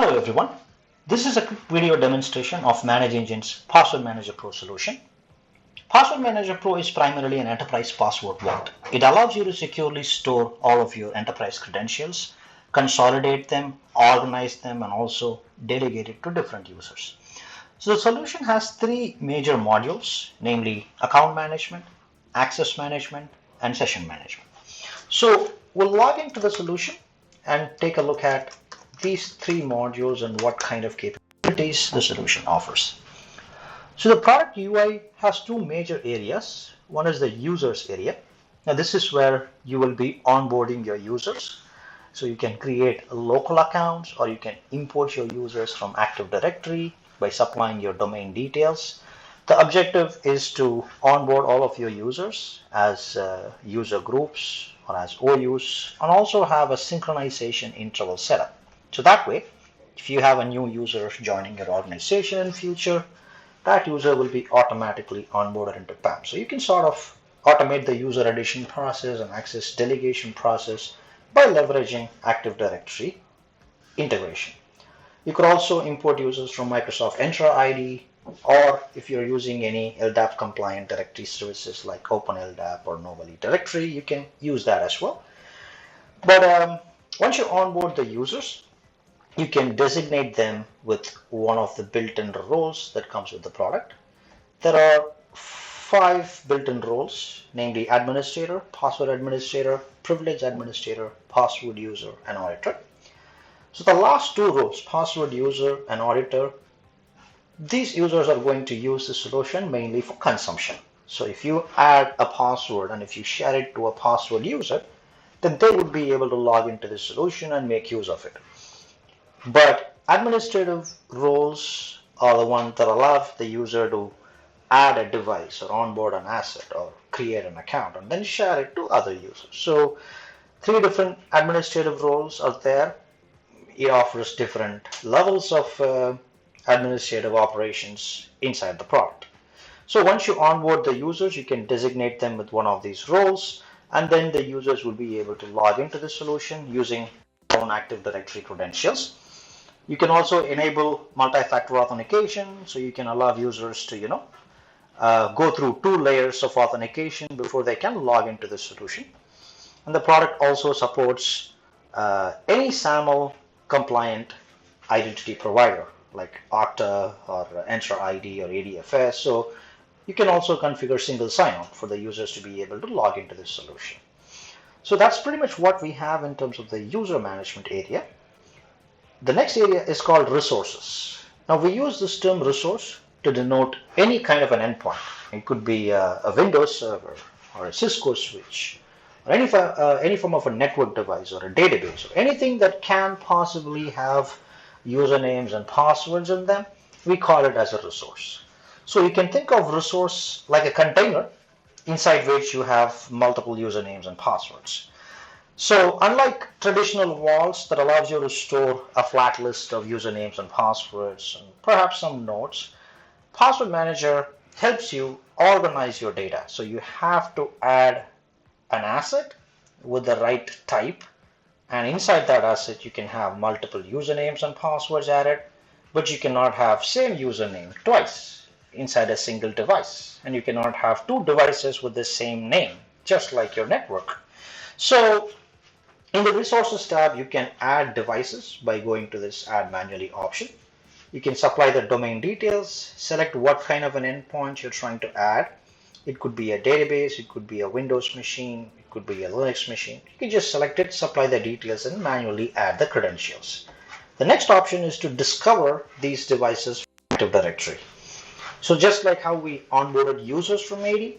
Hello everyone. This is a quick video demonstration of ManageEngine's Password Manager Pro solution. Password Manager Pro is primarily an enterprise password vault. It allows you to securely store all of your enterprise credentials, consolidate them, organize them, and also delegate it to different users. So the solution has three major modules, namely account management, access management, and session management. So we'll log into the solution and take a look at these three modules and what kind of capabilities the solution offers. So the product UI has two major areas. One is the users area. Now this is where you will be onboarding your users. So you can create local accounts or you can import your users from Active Directory by supplying your domain details. The objective is to onboard all of your users as user groups or as OUs and also have a synchronization interval setup. So that way, if you have a new user joining your organization in future, that user will be automatically onboarded into PAM. So you can sort of automate the user addition process and access delegation process by leveraging Active Directory integration. You could also import users from Microsoft Entra ID, or if you're using any LDAP compliant directory services like OpenLDAP or Novally Directory, you can use that as well. But once you onboard the users, you can designate them with one of the built-in roles that comes with the product. There are 5 built-in roles, namely administrator, password administrator, privilege administrator, password user, and auditor. So the last 2 roles, password user and auditor, these users are going to use the solution mainly for consumption. So if you add a password and if you share it to a password user, then they would be able to log into the solution and make use of it. But administrative roles are the ones that allow the user to add a device or onboard an asset or create an account and then share it to other users. So 3 different administrative roles are there. It offers different levels of administrative operations inside the product. So once you onboard the users, you can designate them with one of these roles, and then the users will be able to log into the solution using their own Active Directory credentials. You can also enable multi-factor authentication, so you can allow users to, go through 2 layers of authentication before they can log into the solution. And the product also supports any SAML compliant identity provider like Okta or Entra ID or ADFS. So you can also configure single sign-on for the users to be able to log into this solution. So that's pretty much what we have in terms of the user management area. The next area is called resources. Now we use this term resource to denote any kind of an endpoint. It could be a Windows server or a Cisco switch or any form of a network device or a database or anything that can possibly have usernames and passwords in them. We call it as a resource. So you can think of resource like a container inside which you have multiple usernames and passwords. So unlike traditional vaults that allows you to store a flat list of usernames and passwords and perhaps some notes, Password Manager helps you organize your data. So you have to add an asset with the right type, and inside that asset you can have multiple usernames and passwords added, but you cannot have same username twice inside a single device, and you cannot have 2 devices with the same name, just like your network. So in the resources tab, you can add devices by going to this add manually option. You can supply the domain details, select what kind of an endpoint you're trying to add. It could be a database, it could be a Windows machine, it could be a Linux machine. You can just select it, supply the details, and manually add the credentials. The next option is to discover these devices from Active Directory. So just like how we onboarded users from AD,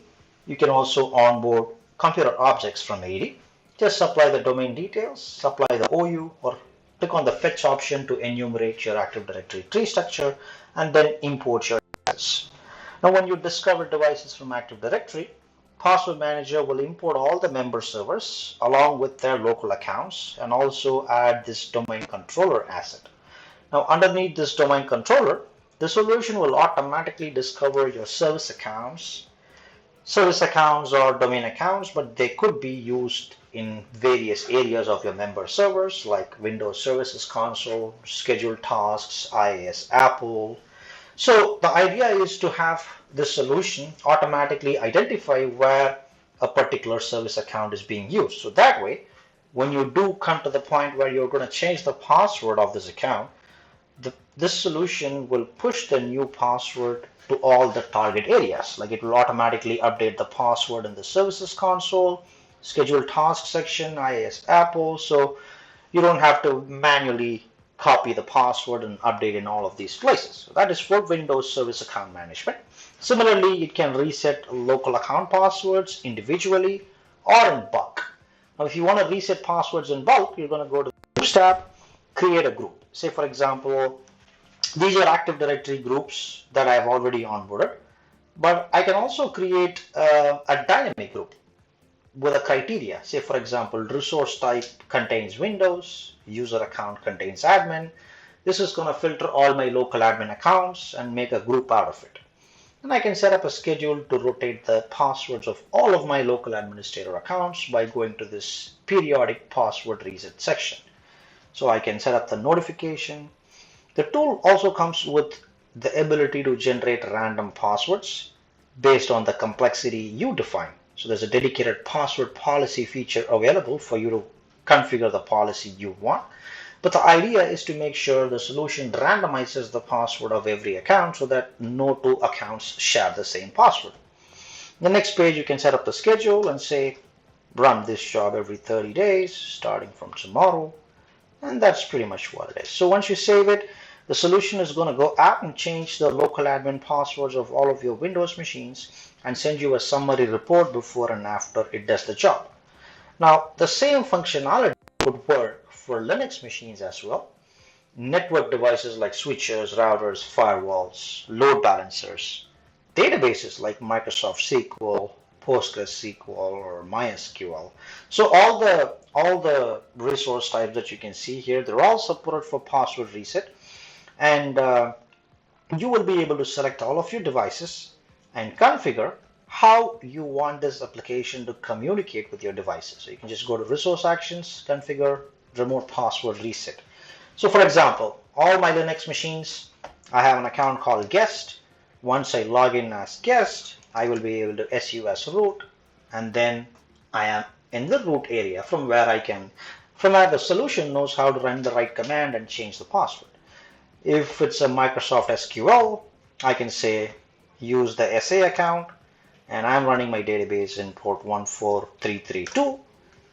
you can also onboard computer objects from AD. Just supply the domain details, supply the OU, or click on the fetch option to enumerate your Active Directory tree structure, and then import your devices. Now when you discover devices from Active Directory, Password Manager will import all the member servers along with their local accounts and also add this domain controller asset. Now underneath this domain controller, the solution will automatically discover your service accounts, service accounts or domain accounts, but they could be used in various areas of your member servers like Windows Services Console, scheduled tasks, IIS Apple. So the idea is to have this solution automatically identify where a particular service account is being used. So that way, when you do come to the point where you're going to change the password of this account, this solution will push the new password to all the target areas. Like it will automatically update the password in the services console, scheduled task section, IIS Apple. So you don't have to manually copy the password and update in all of these places. So that is for Windows Service Account Management. Similarly, it can reset local account passwords individually or in bulk. Now, if you want to reset passwords in bulk, you're going to go to the Groups tab, create a group. Say, for example, these are Active Directory groups that I've already onboarded, but I can also create a dynamic group with a criteria. Say, for example, resource type contains Windows, user account contains admin. This is going to filter all my local admin accounts and make a group out of it. And I can set up a schedule to rotate the passwords of all of my local administrator accounts by going to this periodic password reset section. So I can set up the notification. The tool also comes with the ability to generate random passwords based on the complexity you define. So there's a dedicated password policy feature available for you to configure the policy you want. But the idea is to make sure the solution randomizes the password of every account so that no two accounts share the same password. The next page, you can set up the schedule and say, run this job every 30 days, starting from tomorrow. And that's pretty much what it is. So once you save it, the solution is going to go out and change the local admin passwords of all of your Windows machines and send you a summary report before and after it does the job. Now, the same functionality would work for Linux machines as well. Network devices like switches, routers, firewalls, load balancers, databases like Microsoft SQL, PostgreSQL, or MySQL. So all the resource types that you can see here, they're all supported for password reset. And you will be able to select all of your devices and configure how you want this application to communicate with your devices. So you can just go to Resource Actions, Configure, Remote Password Reset. So for example, all my Linux machines, I have an account called Guest. Once I log in as Guest, I will be able to SU as root, and then I am in the root area from where the solution knows how to run the right command and change the password. If it's a Microsoft SQL, I can say use the SA account, and I'm running my database in port 14332.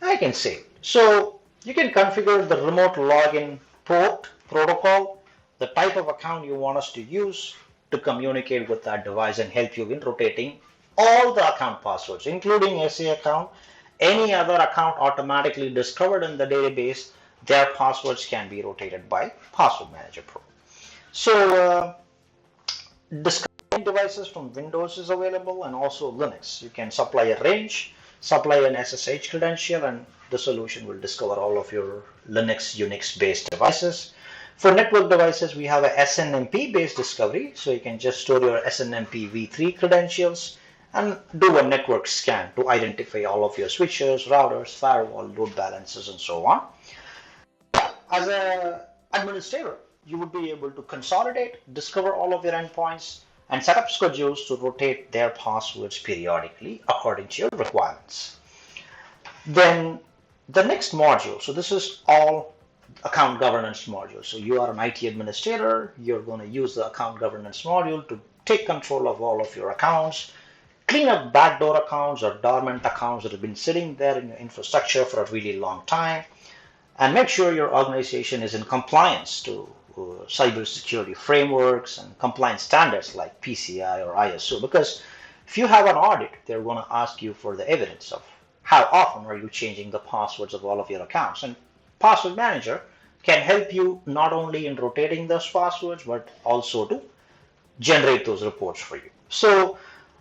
I can save. So you can configure the remote login port protocol, the type of account you want us to use to communicate with that device and help you in rotating all the account passwords, including SA account. Any other account automatically discovered in the database, their passwords can be rotated by Password Manager Pro. So discovering devices from Windows is available, and also Linux. You can supply a range, supply an SSH credential, and the solution will discover all of your Linux, Unix based devices. For network devices, we have a SNMP based discovery. So you can just store your SNMP v3 credentials and do a network scan to identify all of your switches, routers, firewall, load balancers, and so on. As an administrator, you would be able to consolidate, discover all of your endpoints, and set up schedules to rotate their passwords periodically according to your requirements. Then the next module, so this is all account governance module. So you are an IT administrator, you're going to use the account governance module to take control of all of your accounts, clean up backdoor accounts or dormant accounts that have been sitting there in your infrastructure for a really long time, and make sure your organization is in compliance to cybersecurity frameworks and compliance standards like PCI or ISO. Because if you have an audit, they're going to ask you for the evidence of how often are you changing the passwords of all of your accounts. And Password Manager can help you not only in rotating those passwords, but also to generate those reports for you. So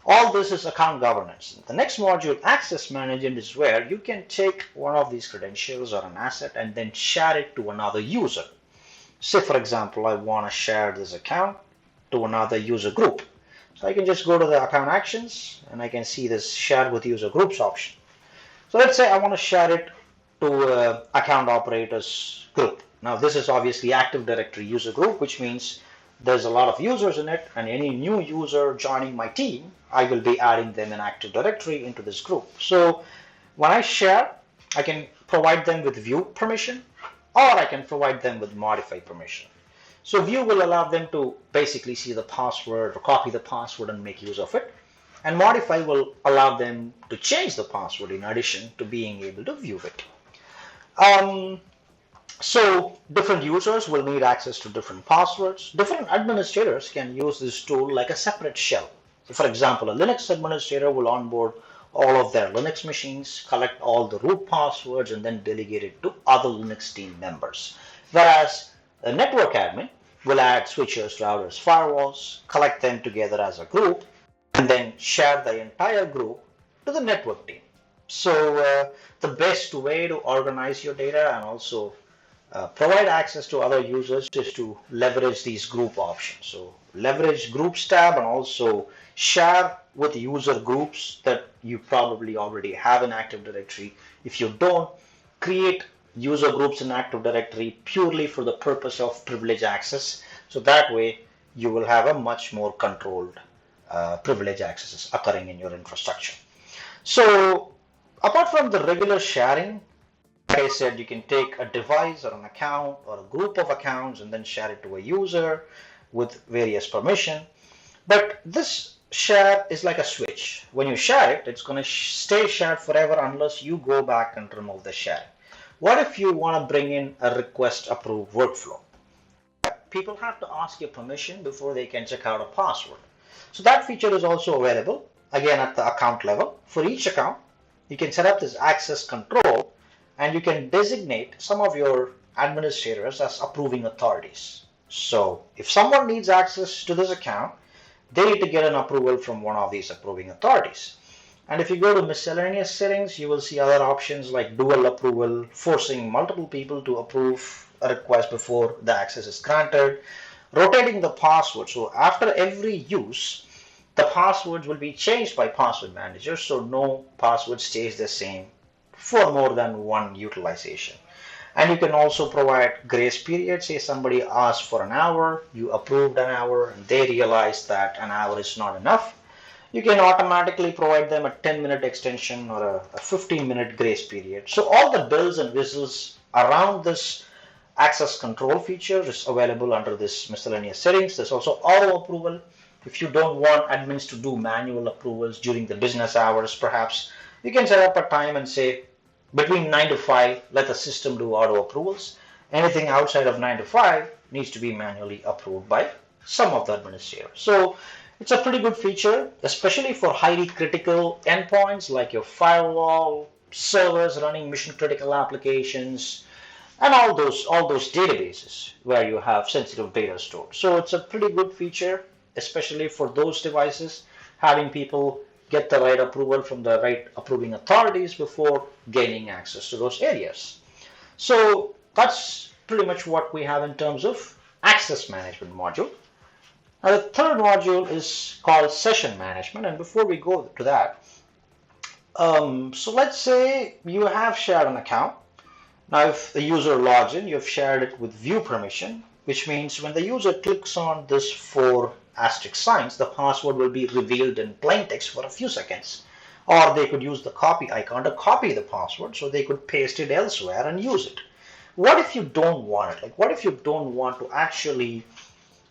all this is account governance. The next module, access management, is where you can take one of these credentials or an asset and then share it to another user. Say, for example, I want to share this account to another user group. So I can just go to the account actions and I can see this share with user groups option. So let's say I want to share it to account operators group. Now this is obviously Active Directory user group, which means there's a lot of users in it, and any new user joining my team, I will be adding them in Active Directory into this group. So when I share, I can provide them with view permission, or I can provide them with modify permission. So view will allow them to basically see the password or copy the password and make use of it. And modify will allow them to change the password in addition to being able to view it. So different users will need access to different passwords. Different administrators can use this tool like a separate shell. So for example, a Linux administrator will onboard all of their Linux machines, collect all the root passwords, and then delegate it to other Linux team members. Whereas a network admin will add switches, routers, firewalls, collect them together as a group, and then share the entire group to the network team. So the best way to organize your data and also provide access to other users is to leverage these group options. So leverage groups tab and also share with user groups that you probably already have in Active Directory. If you don't, create user groups in Active Directory purely for the purpose of privilege access. So that way you will have a much more controlled privilege accesses occurring in your infrastructure. So apart from the regular sharing, like I said, you can take a device or an account or a group of accounts and then share it to a user with various permission. But this share is like a switch. When you share it, it's going to stay shared forever unless you go back and remove the share. What if you want to bring in a request approve workflow? People have to ask your permission before they can check out a password. So that feature is also available, again at the account level. For each account, you can set up this access control and you can designate some of your administrators as approving authorities. So if someone needs access to this account, they need to get an approval from one of these approving authorities. And if you go to miscellaneous settings, you will see other options like dual approval, forcing multiple people to approve a request before the access is granted, rotating the password. So after every use, the passwords will be changed by password manager, so no password stays the same for more than one utilization. And you can also provide grace period. Say somebody asked for an hour, you approved an hour, and they realize that an hour is not enough. You can automatically provide them a 10-minute extension or a 15-minute grace period. So all the bells and whistles around this access control feature is available under this miscellaneous settings. There's also auto approval. If you don't want admins to do manual approvals during the business hours, perhaps you can set up a time and say between 9 to 5, let the system do auto approvals. Anything outside of 9 to 5 needs to be manually approved by some of the administrators. So it's a pretty good feature, especially for highly critical endpoints like your firewall, servers running mission critical applications, and all those databases where you have sensitive data stored. So it's a pretty good feature, especially for those devices, having people get the right approval from the right approving authorities before gaining access to those areas. So that's pretty much what we have in terms of access management module. Now the third module is called session management, and before we go to that, so let's say you have shared an account. Now if the user logs in, you've shared it with view permission, which means when the user clicks on this 4 asterisk signs, the password will be revealed in plain text for a few seconds. Or they could use the copy icon to copy the password so they could paste it elsewhere and use it. What if you don't want it? Like what if you don't want to actually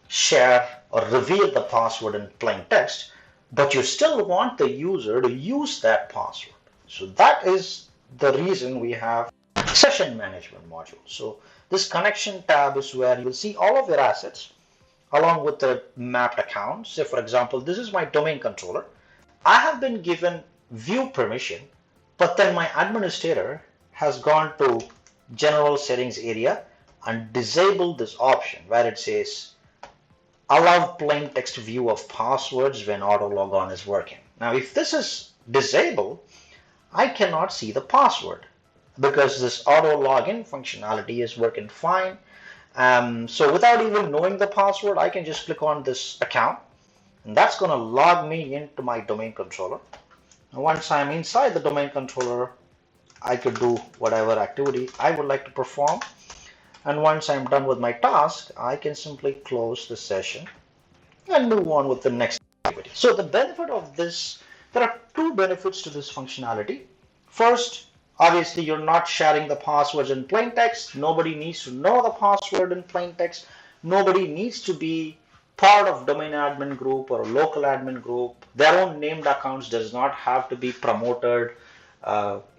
share or reveal the password in plain text, but you still want the user to use that password? So that is the reason we have session management module. So this connection tab is where you will see all of your assets along with the mapped accounts. Say for example, this is my domain controller. I have been given view permission, but then my administrator has gone to general settings area and disabled this option where it says allow plain text view of passwords when auto logon is working. Now if this is disabled, I cannot see the password because this auto login functionality is working fine. So without even knowing the password, I can just click on this account, And that's going to log me into my domain controller. And once I'm inside the domain controller, I could do whatever activity I would like to perform. And once I'm done with my task, I can simply close the session and move on with the next activity. So the benefit of this, there are two benefits to this functionality. First, obviously you're not sharing the passwords in plain text. Nobody needs to know the password in plain text. Nobody needs to be part of domain admin group or a local admin group. Their own named accounts does not have to be promoted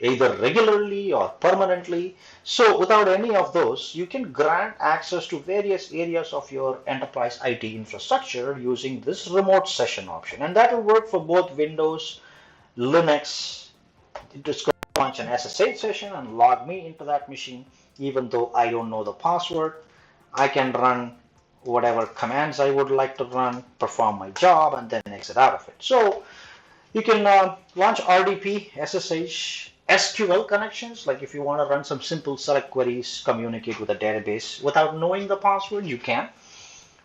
either regularly or permanently. So without any of those, you can grant access to various areas of your enterprise IT infrastructure using this remote session option. And that will work for both Windows, Linux. It's going to launch an SSH session and log me into that machine. Even though I don't know the password, I can run whatever commands I would like to run, perform my job, and then exit out of it. So you can launch RDP, SSH, SQL connections. Like if you want to run some simple select queries, communicate with a database without knowing the password, you can.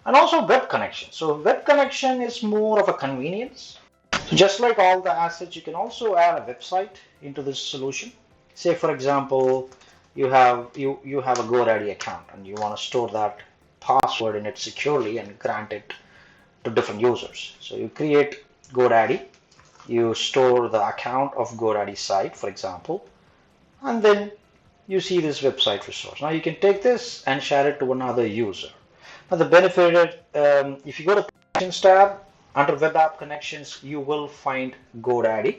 And also web connection. So web connection is more of a convenience. So just like all the assets, you can also add a website into this solution. Say for example, you have a GoDaddy account and you want to store that password in it securely and grant it to different users. So you create GoDaddy. You store the account of GoDaddy site, for example, and then you see this website resource. Now you can take this and share it to another user. Now the benefit is, if you go to Connections tab, under Web App Connections, you will find GoDaddy,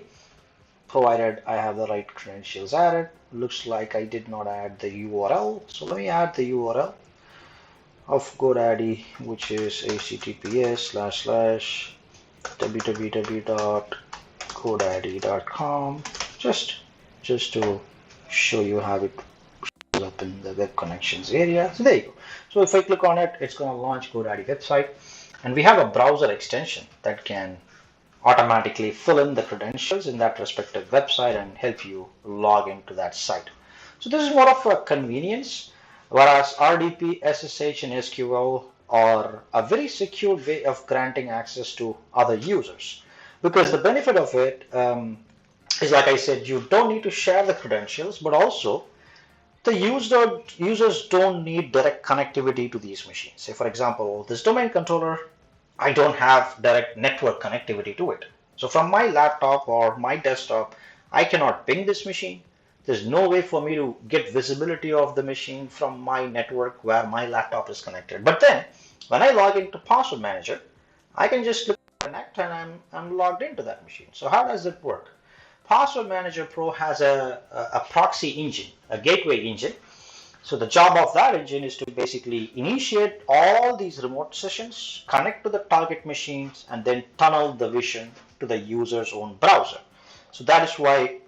provided I have the right credentials added. Looks like I did not add the URL, so let me add the URL of GoDaddy, which is https://www.godaddy.com, just to show you how it shows up in the web connections area. So there you go. So if I click on it, it's going to launch GoDaddy website, and we have a browser extension that can automatically fill in the credentials in that respective website and help you log into that site. So this is more of a convenience, whereas RDP, SSH, and SQL are a very secure way of granting access to other users. Because the benefit of it is, like I said, you don't need to share the credentials, but also the users don't need direct connectivity to these machines. Say, for example, this domain controller, I don't have direct network connectivity to it. So from my laptop or my desktop, I cannot ping this machine. There's no way for me to get visibility of the machine from my network where my laptop is connected. But then when I log into Password Manager, I can just click connect and I'm logged into that machine. So how does it work? Password Manager Pro has a proxy engine, a gateway engine. So the job of that engine is to basically initiate all these remote sessions, connect to the target machines, and then tunnel the vision to the user's own browser. So that is why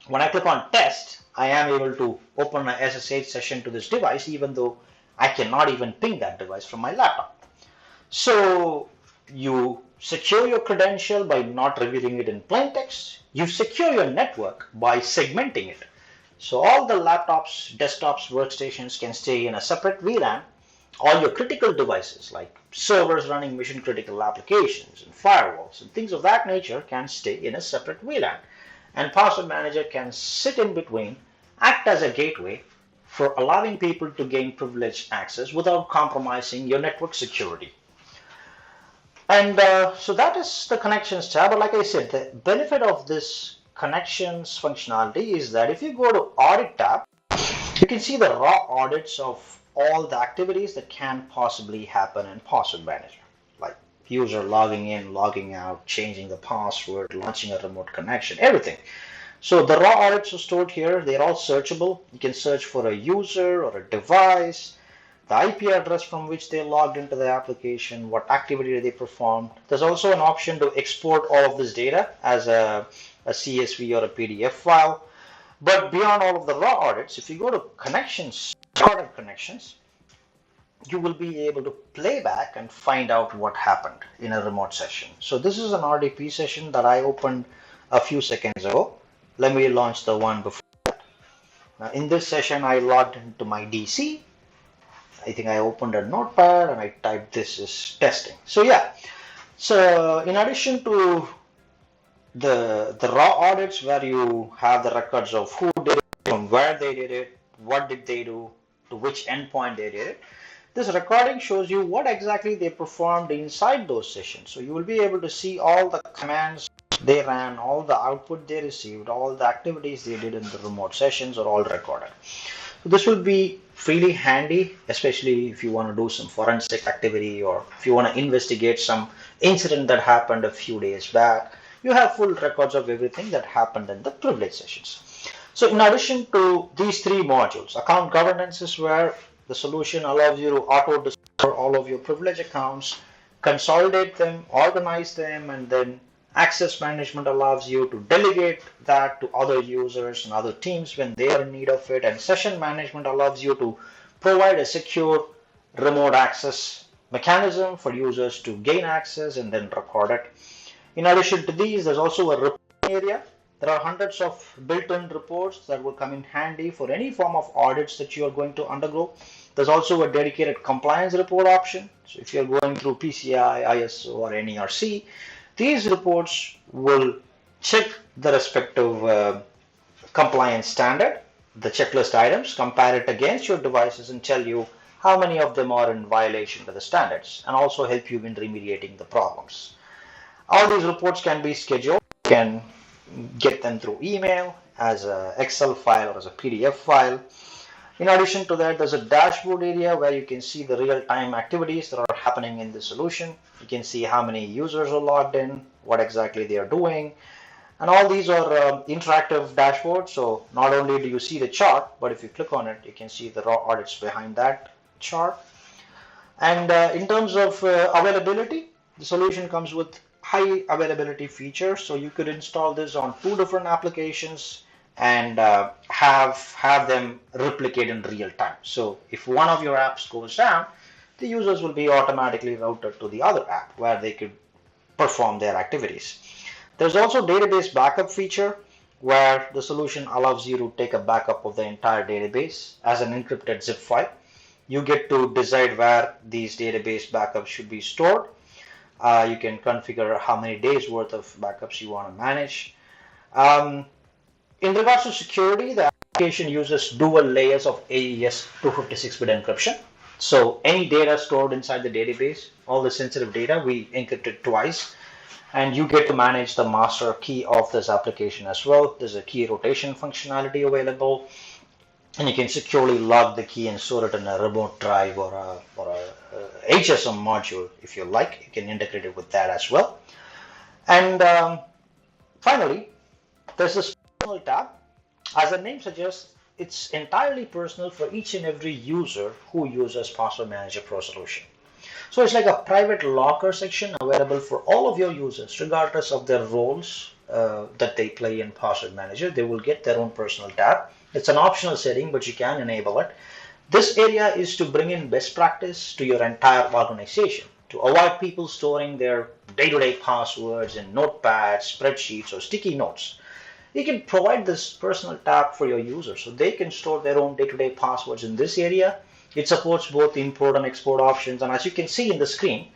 when I click on test, I am able to open an SSH session to this device, even though I cannot even ping that device from my laptop. So you secure your credential by not revealing it in plain text. You secure your network by segmenting it. So all the laptops, desktops, workstations can stay in a separate VLAN. All your critical devices like servers running mission critical applications and firewalls and things of that nature can stay in a separate VLAN. And Password Manager can sit in between, act as a gateway for allowing people to gain privileged access without compromising your network security. And so that is the Connections tab. But like I said, the benefit of this Connections functionality is that if you go to Audit tab, you can see the raw audits of all the activities that can possibly happen in Password Manager, like user logging in, logging out, changing the password, launching a remote connection, everything. So the raw audits are stored here. They're all searchable. You can search for a user or a device, the IP address from which they logged into the application, what activity they performed. There's also an option to export all of this data as a CSV or a PDF file. But beyond all of the raw audits, if you go to Connections, Audit Connections, you will be able to play back and find out what happened in a remote session. So this is an RDP session that I opened a few seconds ago. Let me launch the one before that. Now in this session, I logged into my DC. I think I opened a notepad and I typed this as testing. So yeah, So in addition to the raw audits where you have the records of who did it, from where they did it, what did they do, to which endpoint they did it, this recording shows you what exactly they performed inside those sessions. So you will be able to see all the commands they ran, all the output they received, all the activities they did in the remote sessions are all recorded. So this will be really handy, especially if you want to do some forensic activity or if you want to investigate some incident that happened a few days back. You have full records of everything that happened in the privilege sessions. So in addition to these three modules, account governance is where the solution allows you to auto-discover all of your privilege accounts, consolidate them, organize them, and then access management allows you to delegate that to other users and other teams when they are in need of it. And session management allows you to provide a secure remote access mechanism for users to gain access and then record it. In addition to these, there's also a reporting area. There are hundreds of built-in reports that will come in handy for any form of audits that you are going to undergo. There's also a dedicated compliance report option. So if you're going through PCI, ISO, or NERC, these reports will check the respective compliance standard, the checklist items, compare it against your devices and tell you how many of them are in violation of the standards and also help you in remediating the problems. All these reports can be scheduled. You can get them through email, as an Excel file or as a PDF file. In addition to that, there's a dashboard area where you can see the real-time activities that are happening in the solution. You can see how many users are logged in, what exactly they are doing. And all these are interactive dashboards. So not only do you see the chart, but if you click on it, you can see the raw audits behind that chart. And in terms of availability, the solution comes with high availability features. So you could install this on 2 different applications and have them replicate in real time. So if one of your apps goes down, the users will be automatically routed to the other app where they could perform their activities. There's also database backup feature where the solution allows you to take a backup of the entire database as an encrypted zip file. You get to decide where these database backups should be stored. You can configure how many days worth of backups you want to manage. In regards to security, the application uses dual layers of AES 256-bit encryption. So any data stored inside the database, all the sensitive data, we encrypt it twice. And you get to manage the master key of this application as well. There's a key rotation functionality available. And you can securely log the key and store it in a remote drive or a HSM module if you like. You can integrate it with that as well. And finally, there's this personal tab. As the name suggests, it's entirely personal for each and every user who uses Password Manager Pro solution. So it's like a private locker section available for all of your users, regardless of their roles that they play in Password Manager. They will get their own personal tab. It's an optional setting, but you can enable it. This area is to bring in best practice to your entire organization, to avoid people storing their day-to-day passwords in notepads, spreadsheets, or sticky notes. You can provide this personal tab for your users so they can store their own day-to-day passwords in this area. It supports both import and export options, and as you can see in the screen,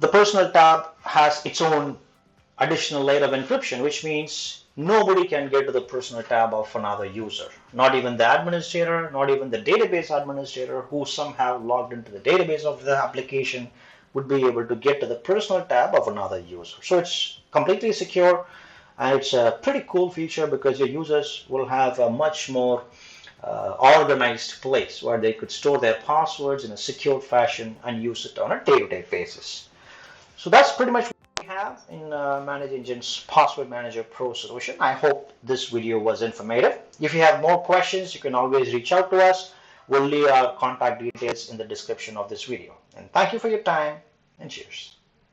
the personal tab has its own additional layer of encryption, which means nobody can get to the personal tab of another user. Not even the administrator, not even the database administrator who somehow logged into the database of the application would be able to get to the personal tab of another user. So it's completely secure, and it's a pretty cool feature because your users will have a much more organized place where they could store their passwords in a secure fashion and use it on a day-to-day basis. So that's pretty much what we have in ManageEngine's Password Manager Pro solution. I hope this video was informative. If you have more questions, you can always reach out to us. We'll leave our contact details in the description of this video. And thank you for your time, and cheers.